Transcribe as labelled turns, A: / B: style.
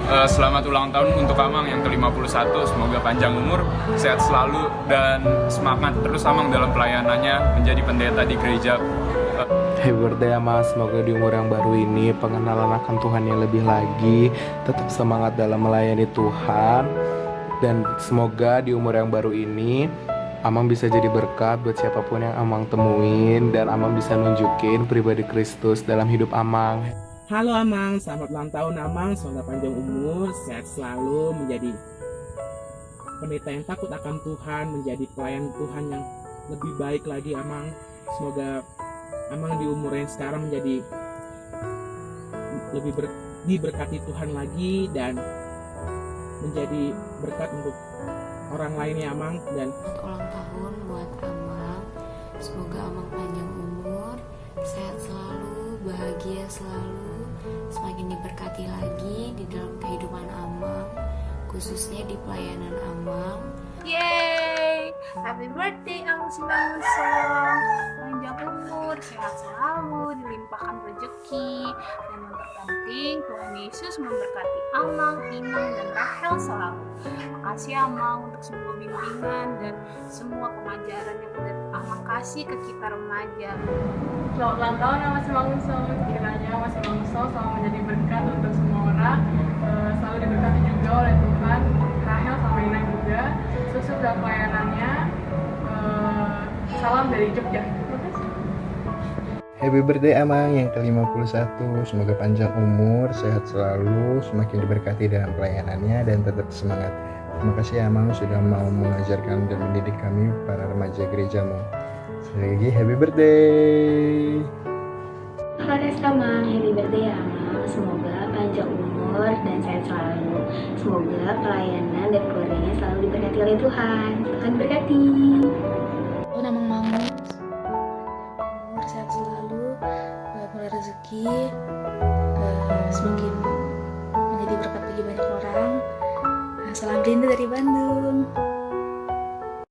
A: Selamat ulang tahun untuk Amang yang ke-51. Semoga panjang umur, sehat selalu, dan semangat terus Amang dalam pelayanannya menjadi pendeta di gereja.
B: Happy birthday Amang, semoga di umur yang baru ini pengenalan akan Tuhan yang lebih lagi, tetap semangat dalam melayani Tuhan, dan semoga di umur yang baru ini Amang bisa jadi berkat buat siapapun yang Amang temuin, dan Amang bisa nunjukin pribadi Kristus dalam hidup Amang.
C: Halo Amang, selamat ulang tahun Amang, semoga panjang umur, sehat selalu, menjadi pendeta yang takut akan Tuhan, menjadi pelayan Tuhan yang lebih baik lagi Amang. Semoga Amang di umur yang sekarang menjadi lebih diberkati Tuhan lagi dan menjadi berkat untuk orang lainnya Amang. Dan
D: selamat ulang tahun buat Amang, semoga Amang panjang umur, sehat selalu, bahagia selalu, semakin diberkati lagi di dalam kehidupan Amang, khususnya di pelayanan Amang.
E: Yeay! Happy birthday Amang Simangunsong. Panjang umur, sehat selalu, dilimpahkan rezeki, dan yang terpenting Tuhan Yesus memberkati Amang, Inang, dan Rahel selalu. Makasih Amang untuk semua bimbingan dan semua pengajaran yang udah Amang kasih ke kita remaja.
F: Selamat ulang tahun Mas Simangunsong. Kiranya Mas Simangunsong selalu menjadi berkat untuk semua orang, selalu diberkati juga oleh Tuhan, Rahel sama Inang juga, sukses dalam pelayanannya. Salam dari Jogja.
G: Happy birthday Amang yang ke-51. Semoga panjang umur, sehat selalu, semakin diberkati dalam pelayanannya, dan tetap semangat. Terima kasih Amang sudah mau mengajarkan dan mendidik kami para remaja gerejamu. Sekali lagi happy birthday.
H: Halo Amang, happy birthday Amang. Semoga panjang umur dan sehat selalu. Semoga pelayanan dan keluarganya selalu diberkati oleh Tuhan. Tuhan berkati.
I: Amang Mangus, umur sehat selalu, mulai rezeki, semakin menjadi berkat bagi banyak orang. Salam rindu dari Bandung.